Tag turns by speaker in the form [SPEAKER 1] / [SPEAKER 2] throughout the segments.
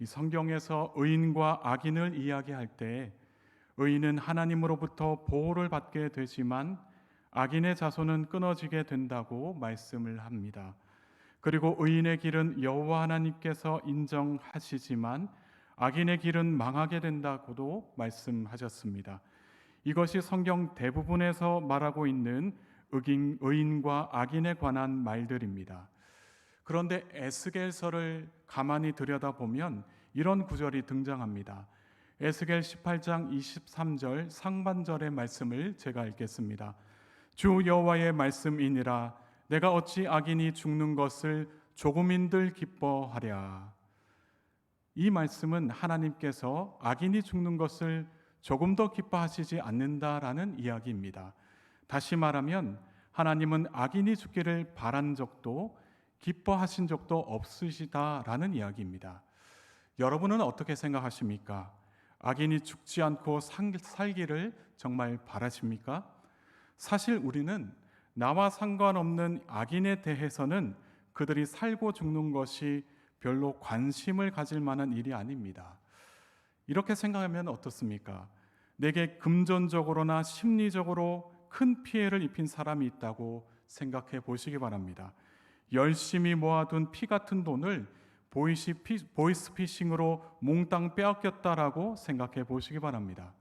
[SPEAKER 1] 이 성경에서 의인과 악인을 이야기할 때 의인은 하나님으로부터 보호를 받게 되지만 악인의 자손은 끊어지게 된다고 말씀을 합니다. 그리고 의인의 길은 여호와 하나님께서 인정하시지만 악인의 길은 망하게 된다고도 말씀하셨습니다. 이것이 성경 대부분에서 말하고 있는 의인과 악인에 관한 말들입니다. 그런데 에스겔서를 가만히 들여다보면 이런 구절이 등장합니다. 에스겔 18장 23절 상반절의 말씀을 제가 읽겠습니다. 주 여호와의 말씀이니라 내가 어찌 악인이 죽는 것을 조금인들 기뻐하랴. 이 말씀은 하나님께서 악인이 죽는 것을 조금 더 기뻐하시지 않는다라는 이야기입니다. 다시 말하면 하나님은 악인이 죽기를 바란 적도 기뻐하신 적도 없으시다라는 이야기입니다. 여러분은 어떻게 생각하십니까? 악인이 죽지 않고 살기를 정말 바라십니까? 사실 우리는 나와 상관없는 악인에 대해서는 그들이 살고 죽는 것이 별로 관심을 가질 만한 일이 아닙니다. 이렇게 생각하면 어떻습니까? 내게 금전적으로나 심리적으로 큰 피해를 입힌 사람이 있다고 생각해 보시기 바랍니다. 열심히 모아둔 피 같은 돈을 보이스피싱으로 몽땅 빼앗겼다라고 생각해 보시기 바랍니다.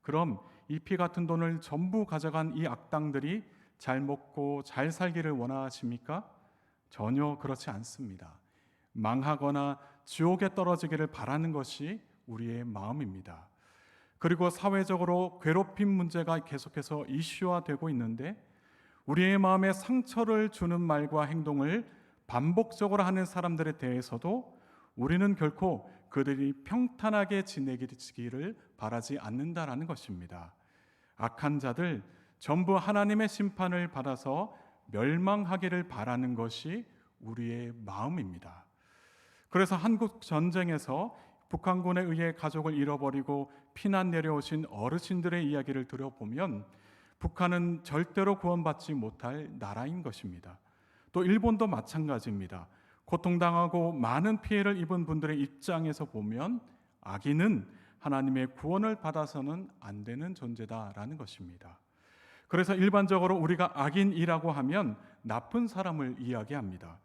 [SPEAKER 1] 그럼 이 피 같은 돈을 전부 가져간 이 악당들이 잘 먹고 잘 살기를 원하십니까? 전혀 그렇지 않습니다. 망하거나 지옥에 떨어지기를 바라는 것이 우리의 마음입니다. 그리고 사회적으로 괴롭힘 문제가 계속해서 이슈화되고 있는데 우리의 마음에 상처를 주는 말과 행동을 반복적으로 하는 사람들에 대해서도 우리는 결코 그들이 평탄하게 지내기를 바라지 않는다라는 것입니다. 악한 자들 전부 하나님의 심판을 받아서 멸망하기를 바라는 것이 우리의 마음입니다. 그래서 한국 전쟁에서 북한군에 의해 가족을 잃어버리고 피난 내려오신 어르신들의 이야기를 들어보면 북한은 절대로 구원받지 못할 나라인 것입니다. 또 일본도 마찬가지입니다. 고통당하고 많은 피해를 입은 분들의 입장에서 보면 악인은 하나님의 구원을 받아서는 안 되는 존재다라는 것입니다. 그래서 일반적으로 우리가 악인이라고 하면 나쁜 사람을 이야기합니다.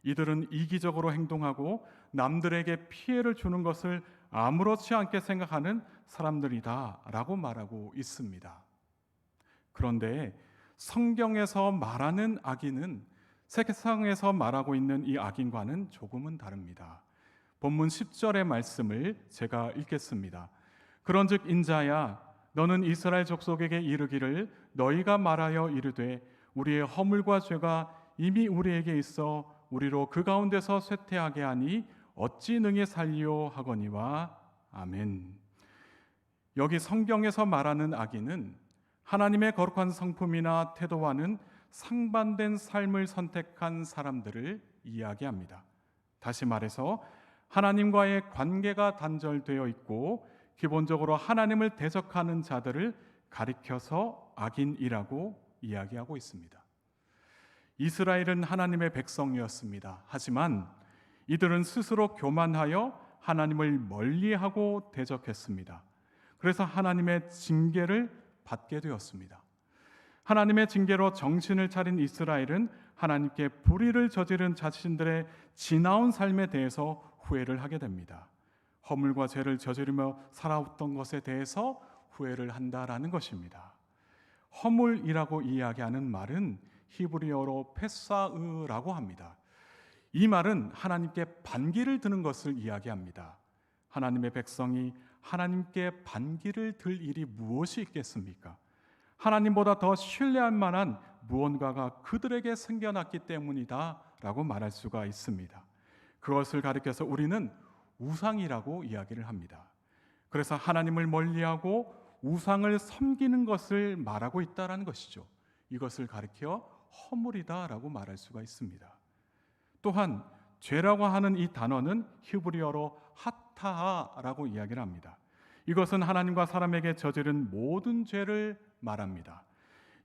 [SPEAKER 1] 이들은 이기적으로 행동하고 남들에게 피해를 주는 것을 아무렇지 않게 생각하는 사람들이다라고 말하고 있습니다. 그런데 성경에서 말하는 악인은 세상에서 말하고 있는 이 악인과는 조금은 다릅니다. 본문 10절의 말씀을 제가 읽겠습니다. 그런즉 인자야 너는 이스라엘 족속에게 이르기를 너희가 말하여 이르되 우리의 허물과 죄가 이미 우리에게 있어 우리로 그 가운데서 쇠퇴하게 하니 어찌 능히 살리오 하거니와 아멘. 여기 성경에서 말하는 악인은 하나님의 거룩한 성품이나 태도와는 상반된 삶을 선택한 사람들을 이야기합니다. 다시 말해서 하나님과의 관계가 단절되어 있고 기본적으로 하나님을 대적하는 자들을 가리켜서 악인이라고 이야기하고 있습니다. 이스라엘은 하나님의 백성이었습니다. 하지만 이들은 스스로 교만하여 하나님을 멀리하고 대적했습니다. 그래서 하나님의 징계를 받게 되었습니다. 하나님의 징계로 정신을 차린 이스라엘은 하나님께 불의를 저지른 자신들의 지나온 삶에 대해서 후회를 하게 됩니다. 허물과 죄를 저지르며 살아왔던 것에 대해서 후회를 한다라는 것입니다. 허물이라고 이야기하는 말은 히브리어로 페사으라고 합니다. 이 말은 하나님께 반기를 드는 것을 이야기합니다. 하나님의 백성이 하나님께 반기를 들 일이 무엇이 있겠습니까? 하나님보다 더 신뢰할 만한 무언가가 그들에게 생겨났기 때문이다 라고 말할 수가 있습니다. 그것을 가리켜서 우리는 우상이라고 이야기를 합니다. 그래서 하나님을 멀리하고 우상을 섬기는 것을 말하고 있다는 것이죠. 이것을 가리켜 허물이다라고 말할 수가 있습니다. 또한 죄라고 하는 이 단어는 히브리어로 하타하라고 이야기를 합니다. 이것은 하나님과 사람에게 저지른 모든 죄를 말합니다.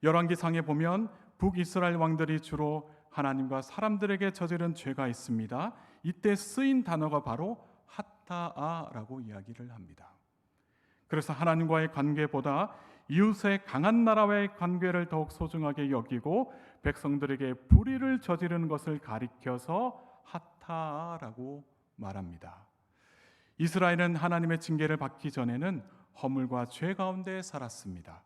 [SPEAKER 1] 열왕기상에 보면 북이스라엘 왕들이 주로 하나님과 사람들에게 저지른 죄가 있습니다. 이때 쓰인 단어가 바로 하타아라고 이야기를 합니다. 그래서 하나님과의 관계보다 이웃의 강한 나라와의 관계를 더욱 소중하게 여기고 백성들에게 불의를 저지르는 것을 가리켜서 하타아라고 말합니다. 이스라엘은 하나님의 징계를 받기 전에는 허물과 죄 가운데 살았습니다.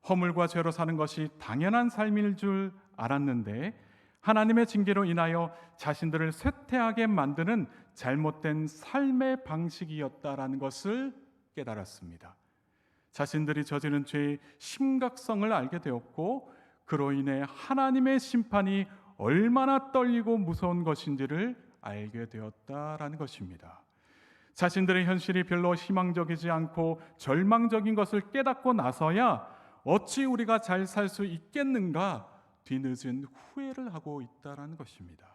[SPEAKER 1] 허물과 죄로 사는 것이 당연한 삶일 줄 알았는데 하나님의 징계로 인하여 자신들을 쇠퇴하게 만드는 잘못된 삶의 방식이었다라는 것을 깨달았습니다. 자신들이 저지른 죄의 심각성을 알게 되었고 그로 인해 하나님의 심판이 얼마나 떨리고 무서운 것인지를 알게 되었다라는 것입니다. 자신들의 현실이 별로 희망적이지 않고 절망적인 것을 깨닫고 나서야 어찌 우리가 잘 살 수 있겠는가 뒤늦은 후회를 하고 있다라는 것입니다.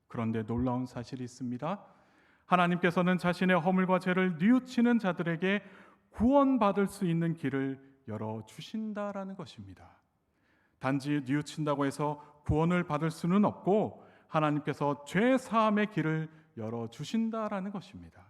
[SPEAKER 1] 그런데 놀라운 사실이 있습니다. 하나님께서는 자신의 허물과 죄를 뉘우치는 자들에게 구원받을 수 있는 길을 열어주신다라는 것입니다. 단지 뉘우친다고 해서 구원을 받을 수는 없고 하나님께서 죄 사함의 길을 열어주신다라는 것입니다.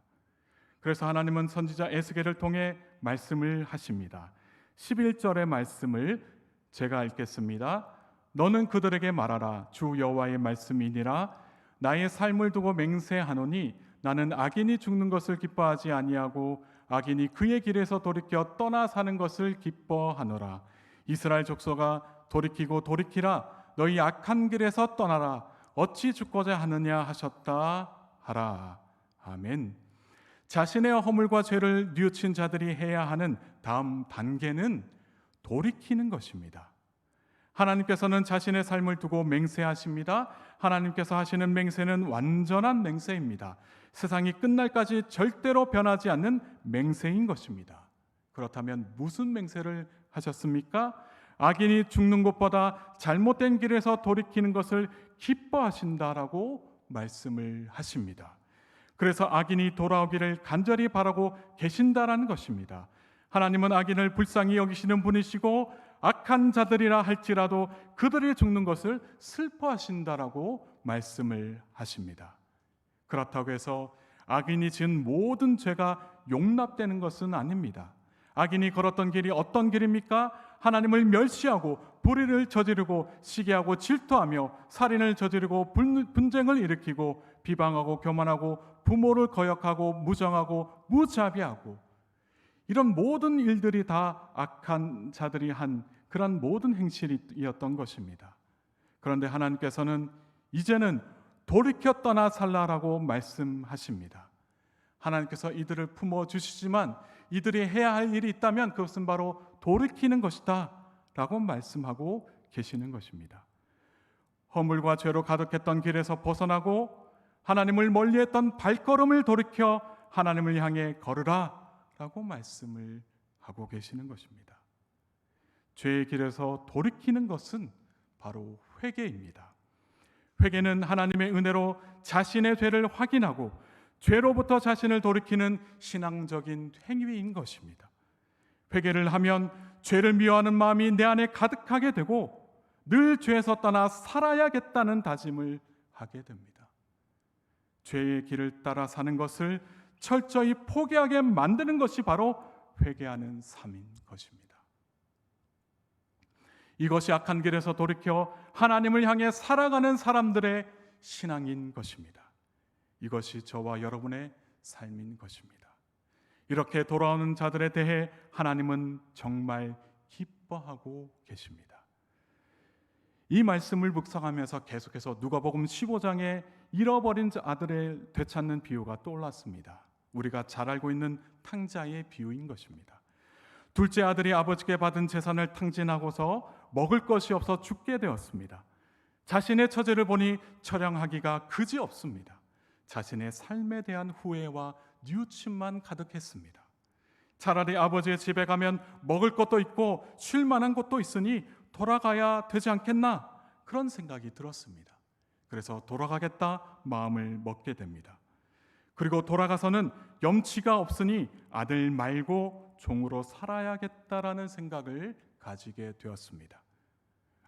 [SPEAKER 1] 그래서 하나님은 선지자 에스겔을 통해 말씀을 하십니다. 11절의 말씀을 제가 읽겠습니다. 너는 그들에게 말하라. 주 여호와의 말씀이니라. 나의 삶을 두고 맹세하노니 나는 악인이 죽는 것을 기뻐하지 아니하고 악인이 그의 길에서 돌이켜 떠나 사는 것을 기뻐하노라. 이스라엘 족속아 돌이키고 돌이키라. 너희 악한 길에서 떠나라. 어찌 죽고자 하느냐 하셨다 하라. 아멘. 자신의 허물과 죄를 뉘우친 자들이 해야 하는 다음 단계는 돌이키는 것입니다. 하나님께서는 자신의 삶을 두고 맹세하십니다. 하나님께서 하시는 맹세는 완전한 맹세입니다. 세상이 끝날까지 절대로 변하지 않는 맹세인 것입니다. 그렇다면 무슨 맹세를 하셨습니까? 악인이 죽는 것보다 잘못된 길에서 돌이키는 것을 기뻐하신다라고 말씀을 하십니다. 그래서 악인이 돌아오기를 간절히 바라고 계신다라는 것입니다. 하나님은 악인을 불쌍히 여기시는 분이시고 악한 자들이라 할지라도 그들이 죽는 것을 슬퍼하신다라고 말씀을 하십니다. 그렇다고 해서 악인이 지은 모든 죄가 용납되는 것은 아닙니다. 악인이 걸었던 길이 어떤 길입니까? 하나님을 멸시하고 불의를 저지르고 시기하고 질투하며 살인을 저지르고 분쟁을 일으키고 비방하고 교만하고 부모를 거역하고 무정하고 무자비하고 이런 모든 일들이 다 악한 자들이 한 그런 모든 행실이었던 것입니다. 그런데 하나님께서는 이제는 돌이켜 떠나 살라라고 말씀하십니다. 하나님께서 이들을 품어주시지만 이들이 해야 할 일이 있다면 그것은 바로 돌이키는 것이다 라고 말씀하고 계시는 것입니다. 허물과 죄로 가득했던 길에서 벗어나고 하나님을 멀리했던 발걸음을 돌이켜 하나님을 향해 걸으라 라고 말씀을 하고 계시는 것입니다. 죄의 길에서 돌이키는 것은 바로 회개입니다. 회개는 하나님의 은혜로 자신의 죄를 확인하고 죄로부터 자신을 돌이키는 신앙적인 행위인 것입니다. 회개를 하면 죄를 미워하는 마음이 내 안에 가득하게 되고 늘 죄에서 떠나 살아야겠다는 다짐을 하게 됩니다. 죄의 길을 따라 사는 것을 철저히 포기하게 만드는 것이 바로 회개하는 삶인 것입니다. 이것이 악한 길에서 돌이켜 하나님을 향해 살아가는 사람들의 신앙인 것입니다. 이것이 저와 여러분의 삶인 것입니다. 이렇게 돌아오는 자들에 대해 하나님은 정말 기뻐하고 계십니다. 이 말씀을 묵상하면서 계속해서 누가복음 15장에 잃어버린 아들을 되찾는 비유가 떠올랐습니다. 우리가 잘 알고 있는 탕자의 비유인 것입니다. 둘째 아들이 아버지께 받은 재산을 탕진하고서 먹을 것이 없어 죽게 되었습니다. 자신의 처지를 보니 처량하기가 그지없습니다. 자신의 삶에 대한 후회와 뉘우침만 가득했습니다. 차라리 아버지의 집에 가면 먹을 것도 있고 쉴 만한 곳도 있으니 돌아가야 되지 않겠나 그런 생각이 들었습니다. 그래서 돌아가겠다 마음을 먹게 됩니다. 그리고 돌아가서는 염치가 없으니 아들 말고 종으로 살아야겠다라는 생각을 가지게 되었습니다.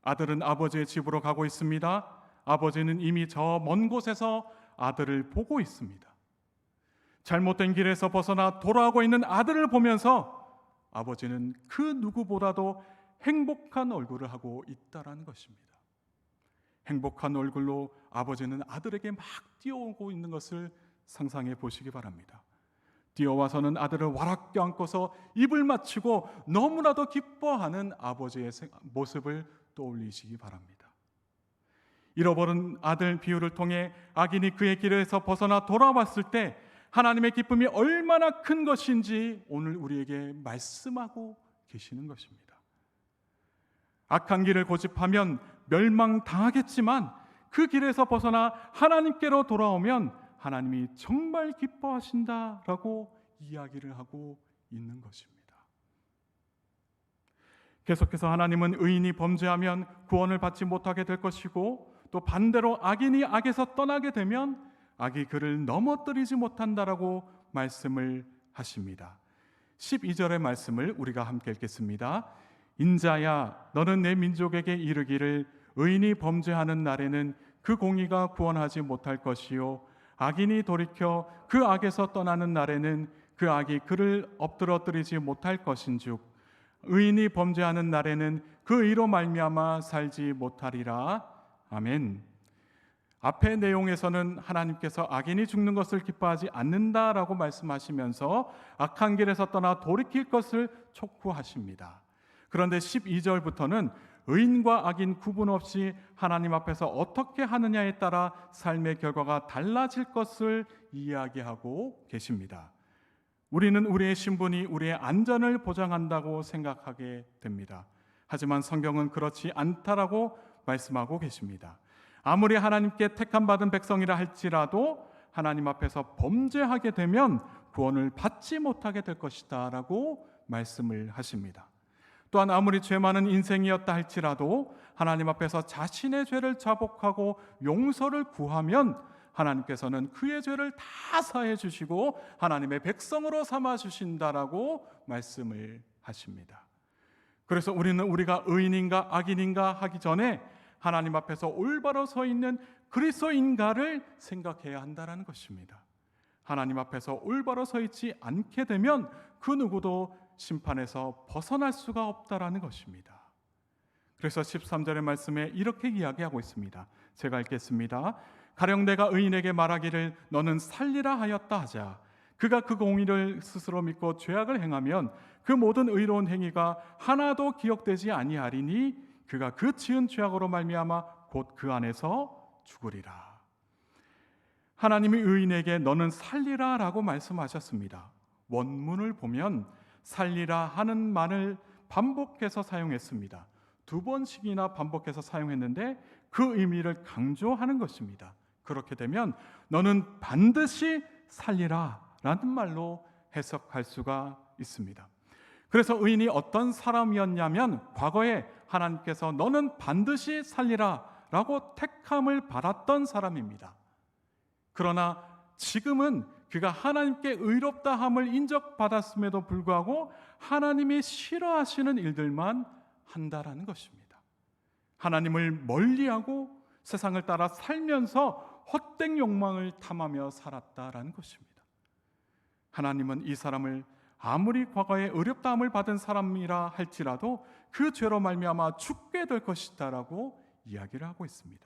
[SPEAKER 1] 아들은 아버지의 집으로 가고 있습니다. 아버지는 이미 저 먼 곳에서 아들을 보고 있습니다. 잘못된 길에서 벗어나 돌아오고 있는 아들을 보면서 아버지는 그 누구보다도 행복한 얼굴을 하고 있다라는 것입니다. 행복한 얼굴로 아버지는 아들에게 막 뛰어오고 있는 것을 상상해 보시기 바랍니다. 뛰어와서는 아들을 와락 껴안고서 입을 맞추고 너무나도 기뻐하는 아버지의 모습을 떠올리시기 바랍니다. 잃어버린 아들 비유를 통해 악인이 그의 길에서 벗어나 돌아왔을 때 하나님의 기쁨이 얼마나 큰 것인지 오늘 우리에게 말씀하고 계시는 것입니다. 악한 길을 고집하면 멸망당하겠지만 그 길에서 벗어나 하나님께로 돌아오면 하나님이 정말 기뻐하신다라고 이야기를 하고 있는 것입니다. 계속해서 하나님은 의인이 범죄하면 구원을 받지 못하게 될 것이고 또 반대로 악인이 악에서 떠나게 되면 악이 그를 넘어뜨리지 못한다라고 말씀을 하십니다. 12절의 말씀을 우리가 함께 읽겠습니다. 인자야 너는 내 민족에게 이르기를 의인이 범죄하는 날에는 그 공의가 구원하지 못할 것이요 악인이 돌이켜 그 악에서 떠나는 날에는 그 악이 그를 엎드러뜨리지 못할 것인즉 의인이 범죄하는 날에는 그 의로 말미암아 살지 못하리라. 아멘. 앞의 내용에서는 하나님께서 악인이 죽는 것을 기뻐하지 않는다라고 말씀하시면서 악한 길에서 떠나 돌이킬 것을 촉구하십니다. 그런데 12절부터는 의인과 악인 구분 없이 하나님 앞에서 어떻게 하느냐에 따라 삶의 결과가 달라질 것을 이야기하고 계십니다. 우리는 우리의 신분이 우리의 안전을 보장한다고 생각하게 됩니다. 하지만 성경은 그렇지 않다라고 말씀하고 계십니다. 아무리 하나님께 택함받은 백성이라 할지라도 하나님 앞에서 범죄하게 되면 구원을 받지 못하게 될 것이다 라고 말씀을 하십니다. 또한 아무리 죄 많은 인생이었다 할지라도 하나님 앞에서 자신의 죄를 자복하고 용서를 구하면 하나님께서는 그의 죄를 다 사해 주시고 하나님의 백성으로 삼아 주신다라고 말씀을 하십니다. 그래서 우리는 우리가 의인인가 악인인가 하기 전에 하나님 앞에서 올바로 서 있는 그리스도인가를 생각해야 한다는 것입니다. 하나님 앞에서 올바로 서 있지 않게 되면 그 누구도 심판에서 벗어날 수가 없다라는 것입니다. 그래서 13절의 말씀에 이렇게 이야기하고 있습니다. 제가 읽겠습니다. 가령 내가 의인에게 말하기를 너는 살리라 하였다 하자 그가 그 공의를 스스로 믿고 죄악을 행하면 그 모든 의로운 행위가 하나도 기억되지 아니하리니 그가 그 지은 죄악으로 말미암아 곧 그 안에서 죽으리라. 하나님이 의인에게 너는 살리라 라고 말씀하셨습니다. 원문을 보면 살리라 하는 말을 반복해서 사용했습니다. 2번씩이나 반복해서 사용했는데 그 의미를 강조하는 것입니다. 그렇게 되면 너는 반드시 살리라 라는 말로 해석할 수가 있습니다. 그래서 의인이 어떤 사람이었냐면 과거에 하나님께서 너는 반드시 살리라 라고 택함을 받았던 사람입니다. 그러나 지금은 그가 하나님께 의롭다 함을 인정받았음에도 불구하고 하나님이 싫어하시는 일들만 한다라는 것입니다. 하나님을 멀리하고 세상을 따라 살면서 헛된 욕망을 탐하며 살았다라는 것입니다. 하나님은 이 사람을 아무리 과거에 의롭다함을 받은 사람이라 할지라도 그 죄로 말미암아 죽게 될 것이다라고 이야기를 하고 있습니다.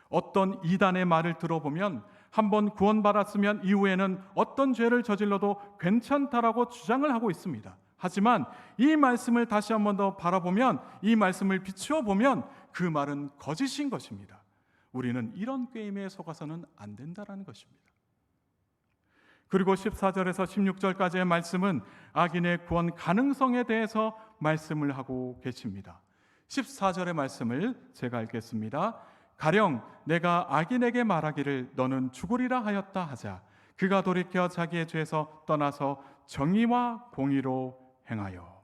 [SPEAKER 1] 어떤 이단의 말을 들어보면 한번 구원받았으면 이후에는 어떤 죄를 저질러도 괜찮다라고 주장을 하고 있습니다. 하지만 이 말씀을 다시 한 번 더 바라보면 이 말씀을 비추어 보면 그 말은 거짓인 것입니다. 우리는 이런 게임에 속아서는 안 된다라는 것입니다. 그리고 14절에서 16절까지의 말씀은 악인의 구원 가능성에 대해서 말씀을 하고 계십니다. 14절의 말씀을 제가 읽겠습니다. 가령 내가 악인에게 말하기를 너는 죽으리라 하였다 하자 그가 돌이켜 자기의 죄에서 떠나서 정의와 공의로 행하여.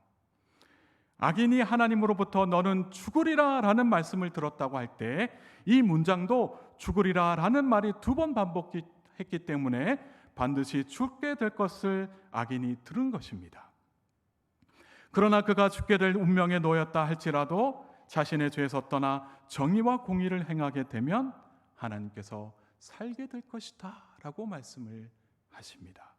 [SPEAKER 1] 악인이 하나님으로부터 너는 죽으리라 라는 말씀을 들었다고 할 때 이 문장도 죽으리라 라는 말이 2번 반복했기 때문에 반드시 죽게 될 것을 악인이 들은 것입니다. 그러나 그가 죽게 될 운명에 놓였다 할지라도 자신의 죄에서 떠나 정의와 공의를 행하게 되면 하나님께서 살게 될 것이다 라고 말씀을 하십니다.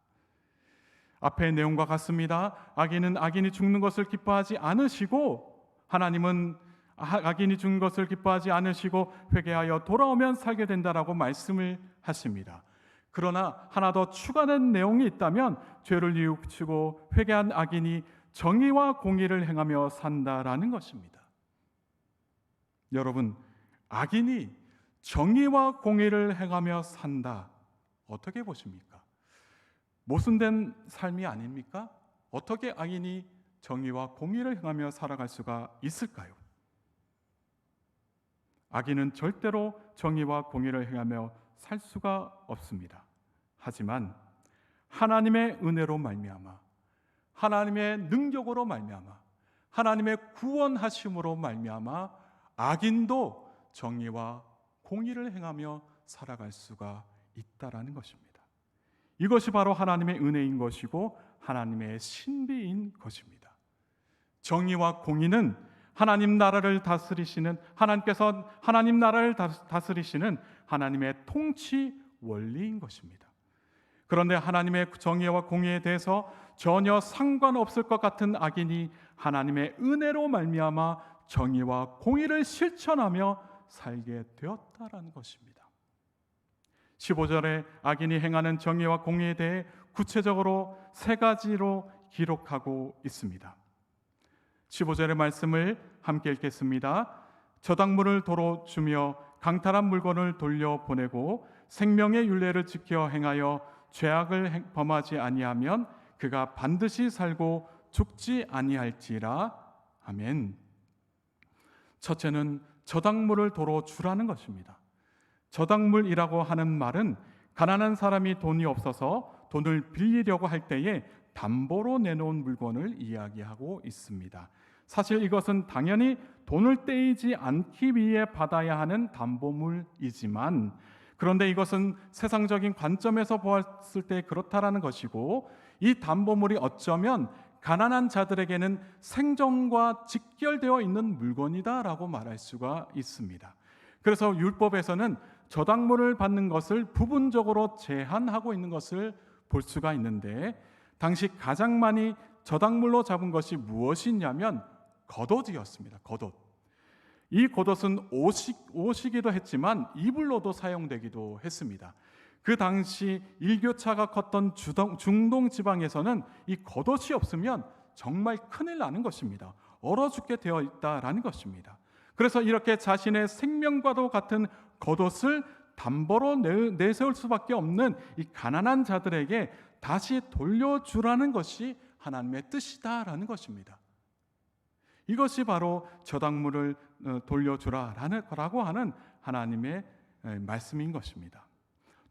[SPEAKER 1] 앞의 내용과 같습니다. 악인이 죽는 것을 기뻐하지 않으시고, 하나님은 악인이 죽는 것을 기뻐하지 않으시고 회개하여 돌아오면 살게 된다라고 말씀을 하십니다. 그러나 하나 더 추가된 내용이 있다면, 죄를 뉘우치고 회개한 악인이 정의와 공의를 행하며 산다라는 것입니다. 여러분, 악인이 정의와 공의를 행하며 산다, 어떻게 보십니까? 모순된 삶이 아닙니까? 어떻게 악인이 정의와 공의를 행하며 살아갈 수가 있을까요? 악인은 절대로 정의와 공의를 행하며 살 수가 없습니다. 하지만 하나님의 은혜로 말미암아, 하나님의 능력으로 말미암아, 하나님의 구원하심으로 말미암아 악인도 정의와 공의를 행하며 살아갈 수가 있다라는 것입니다. 이것이 바로 하나님의 은혜인 것이고 하나님의 신비인 것입니다. 정의와 공의는 하나님 나라를 다스리시는, 하나님께서 하나님 나라를 다스리시는 하나님의 통치 원리인 것입니다. 그런데 하나님의 정의와 공의에 대해서 전혀 상관없을 것 같은 악인이 하나님의 은혜로 말미암아 정의와 공의를 실천하며 살게 되었다라는 것입니다. 15절에 악인이 행하는 정의와 공의에 대해 구체적으로 3가지로 기록하고 있습니다. 15절의 말씀을 함께 읽겠습니다. 저당물을 도로 주며 강탈한 물건을 돌려보내고 생명의 율례를 지켜 행하여 죄악을 범하지 아니하면 그가 반드시 살고 죽지 아니할지라. 아멘. 첫째는 저당물을 도로 주라는 것입니다. 저당물이라고 하는 말은 가난한 사람이 돈이 없어서 돈을 빌리려고 할 때에 담보로 내놓은 물건을 이야기하고 있습니다. 사실 이것은 당연히 돈을 떼이지 않기 위해 받아야 하는 담보물이지만, 그런데 이것은 세상적인 관점에서 보았을 때 그렇다라는 것이고, 이 담보물이 어쩌면 가난한 자들에게는 생존과 직결되어 있는 물건이다라고 말할 수가 있습니다. 그래서 율법에서는 저당물을 받는 것을 부분적으로 제한하고 있는 것을 볼 수가 있는데, 당시 가장 많이 저당물로 잡은 것이 무엇이냐면 겉옷이었습니다. 겉옷. 이 겉옷은 옷이기도 했지만 이불로도 사용되기도 했습니다. 그 당시 일교차가 컸던 중동 지방에서는 이 겉옷이 없으면 정말 큰일 나는 것입니다. 얼어 죽게 되어 있다라는 것입니다. 그래서 이렇게 자신의 생명과도 같은 겉옷을 담보로 내세울 수밖에 없는 이 가난한 자들에게 다시 돌려주라는 것이 하나님의 뜻이다라는 것입니다. 이것이 바로 저당물을 돌려주라라고 하는 하나님의 말씀인 것입니다.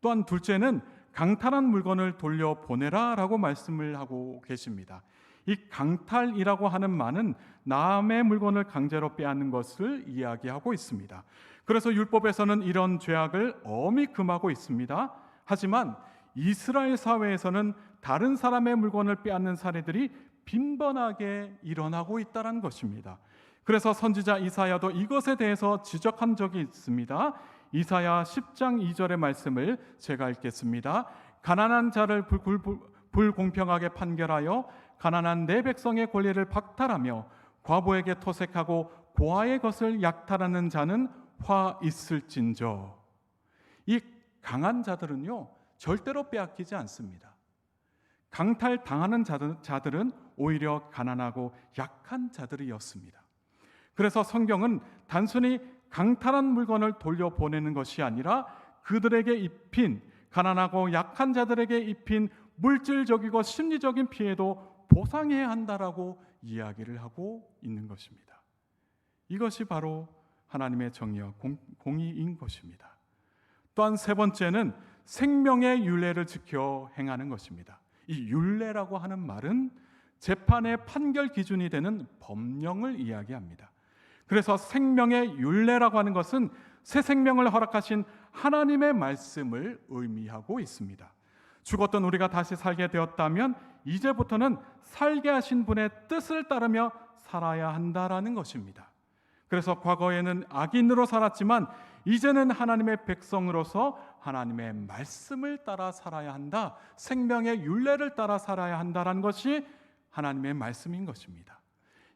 [SPEAKER 1] 또한 둘째는 강탈한 물건을 돌려보내라라고 말씀을 하고 계십니다. 이 강탈이라고 하는 말은 남의 물건을 강제로 빼앗는 것을 이야기하고 있습니다. 그래서 율법에서는 이런 죄악을 엄히 금하고 있습니다. 하지만 이스라엘 사회에서는 다른 사람의 물건을 빼앗는 사례들이 빈번하게 일어나고 있다는 것입니다. 그래서 선지자 이사야도 이것에 대해서 지적한 적이 있습니다. 이사야 10장 2절의 말씀을 제가 읽겠습니다. 가난한 자를 불공평하게 판결하여 가난한 내 백성의 권리를 박탈하며 과부에게 토색하고 고아의 것을 약탈하는 자는 화 있을진저. 이 강한 자들은요 절대로 빼앗기지 않습니다. 강탈당하는 자들은 오히려 가난하고 약한 자들이었습니다. 그래서 성경은 단순히 강탈한 물건을 돌려보내는 것이 아니라 그들에게 입힌, 가난하고 약한 자들에게 입힌 물질적이고 심리적인 피해도 보상해야 한다라고 이야기를 하고 있는 것입니다. 이것이 바로 하나님의 정의와 공의인 것입니다. 또한 세 번째는 생명의 율례를 지켜 행하는 것입니다. 이 율례라고 하는 말은 재판의 판결 기준이 되는 법령을 이야기합니다. 그래서 생명의 율례라고 하는 것은 새 생명을 허락하신 하나님의 말씀을 의미하고 있습니다. 죽었던 우리가 다시 살게 되었다면 이제부터는 살게 하신 분의 뜻을 따르며 살아야 한다라는 것입니다. 그래서 과거에는 악인으로 살았지만 이제는 하나님의 백성으로서 하나님의 말씀을 따라 살아야 한다. 생명의 율례를 따라 살아야 한다라는 것이 하나님의 말씀인 것입니다.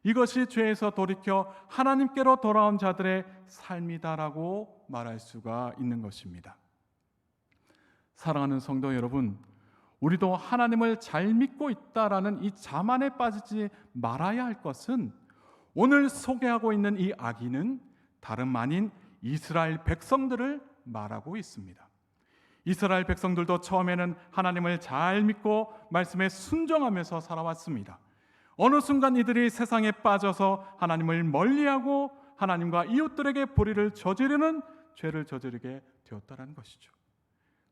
[SPEAKER 1] 이것이 죄에서 돌이켜 하나님께로 돌아온 자들의 삶이다라고 말할 수가 있는 것입니다. 사랑하는 성도 여러분, 우리도 하나님을 잘 믿고 있다라는 이 자만에 빠지지 말아야 할 것은 오늘 소개하고 있는 이 악인은 다름 아닌 이스라엘 백성들을 말하고 있습니다. 이스라엘 백성들도 처음에는 하나님을 잘 믿고 말씀에 순종하면서 살아왔습니다. 어느 순간 이들이 세상에 빠져서 하나님을 멀리하고 하나님과 이웃들에게 불의를 저지르는 죄를 저지르게 되었다는 것이죠.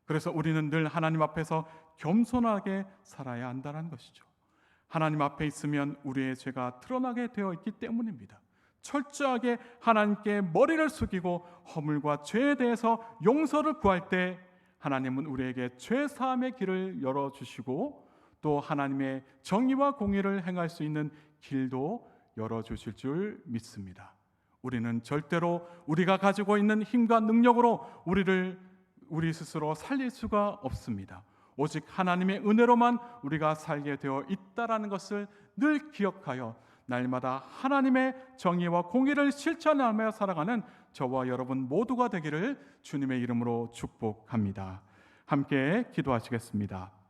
[SPEAKER 1] 그래서 우리는 늘 하나님 앞에서 겸손하게 살아야 한다는 것이죠. 하나님 앞에 있으면 우리의 죄가 드러나게 되어 있기 때문입니다. 철저하게 하나님께 머리를 숙이고 허물과 죄에 대해서 용서를 구할 때 하나님은 우리에게 죄 사함의 길을 열어주시고 또 하나님의 정의와 공의를 행할 수 있는 길도 열어주실 줄 믿습니다. 우리는 절대로 우리가 가지고 있는 힘과 능력으로 우리 스스로 살릴 수가 없습니다. 오직 하나님의 은혜로만 우리가 살게 되어 있다라는 것을 늘 기억하여 날마다 하나님의 정의와 공의를 실천하며 살아가는 저와 여러분 모두가 되기를 주님의 이름으로 축복합니다. 함께 기도하시겠습니다.